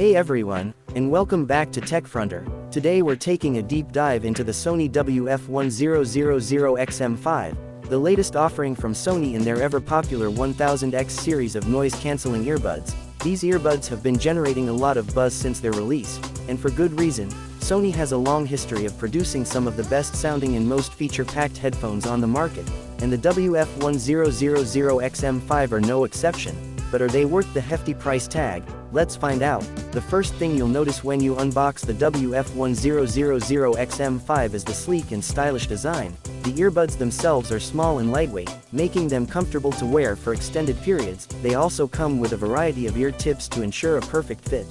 Hey everyone, and welcome back to TECHFRONTER. Today we're taking a deep dive into the SONY WF-1000XM5, the latest offering from Sony in their ever-popular 1000X series of noise-canceling earbuds. These earbuds have been generating a lot of buzz since their release, and for good reason. Sony has a long history of producing some of the best-sounding and most feature-packed headphones on the market, and the WF-1000XM5 are no exception. But are they worth the hefty price tag? Let's find out. The first thing you'll notice when you unbox the WF-1000XM5 is the sleek and stylish design. The earbuds themselves are small and lightweight, making them comfortable to wear for extended periods. They also come with a variety of ear tips to ensure a perfect fit.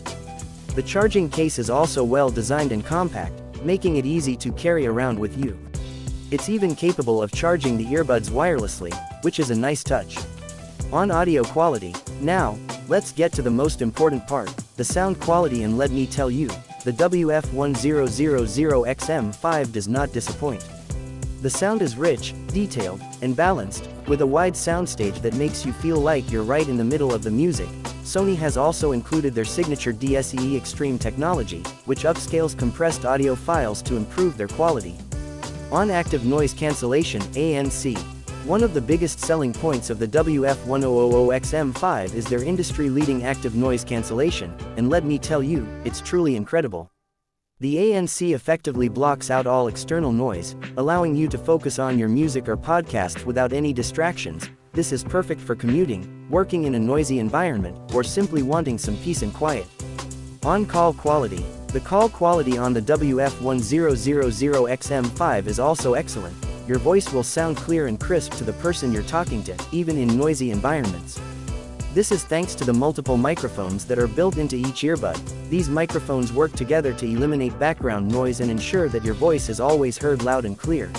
The charging case is also well designed and compact, making it easy to carry around with you. It's even capable of charging the earbuds wirelessly, which is a nice touch. On audio quality, now, let's get to the most important part, the sound quality, and let me tell you, the WF-1000XM5 does not disappoint. The sound is rich, detailed, and balanced, with a wide soundstage that makes you feel like you're right in the middle of the music. Sony has also included their signature DSE Extreme technology, which upscales compressed audio files to improve their quality. On active noise cancellation, ANC. One of the biggest selling points of the WF-1000XM5 is their industry-leading active noise cancellation, and let me tell you, it's truly incredible. The ANC effectively blocks out all external noise, allowing you to focus on your music or podcast without any distractions. This is perfect for commuting, working in a noisy environment, or simply wanting some peace and quiet. On call quality. The call quality on the WF-1000XM5 is also excellent. Your voice will sound clear and crisp to the person you're talking to, even in noisy environments. This is thanks to the multiple microphones that are built into each earbud. These microphones work together to eliminate background noise and ensure that your voice is always heard loud and clear.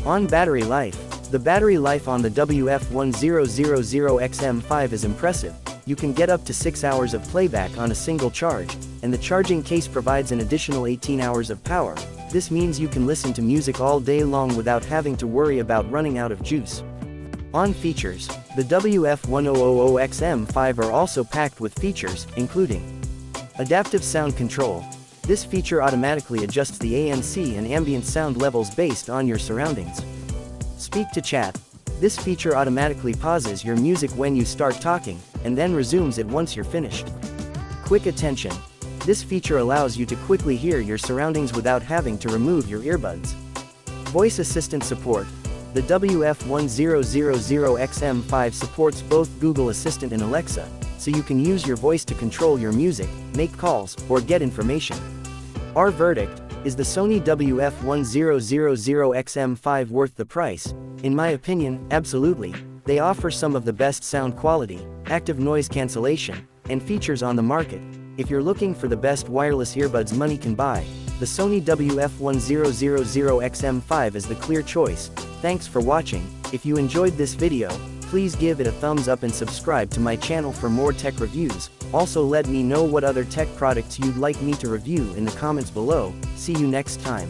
On battery life. The battery life on the WF-1000XM5 is impressive. You can get up to 6 hours of playback on a single charge, and the charging case provides an additional 18 hours of power. This means you can listen to music all day long without having to worry about running out of juice. On features, the WF-1000XM5 are also packed with features, including adaptive sound control. This feature automatically adjusts the ANC and ambient sound levels based on your surroundings. Speak to chat. This feature automatically pauses your music when you start talking, and then resumes it once you're finished. Quick attention. This feature allows you to quickly hear your surroundings without having to remove your earbuds. Voice assistant support. The WF-1000XM5 supports both Google Assistant and Alexa, so you can use your voice to control your music, make calls, or get information. Our verdict: is the Sony WF-1000XM5 worth the price? In my opinion, absolutely. They offer some of the best sound quality, active noise cancellation, and features on the market. If you're looking for the best wireless earbuds money can buy, the Sony WF-1000XM5 is the clear choice. Thanks for watching. If you enjoyed this video, please give it a thumbs up and subscribe to my channel for more tech reviews. Also let me know what other tech products you'd like me to review in the comments below. See you next time.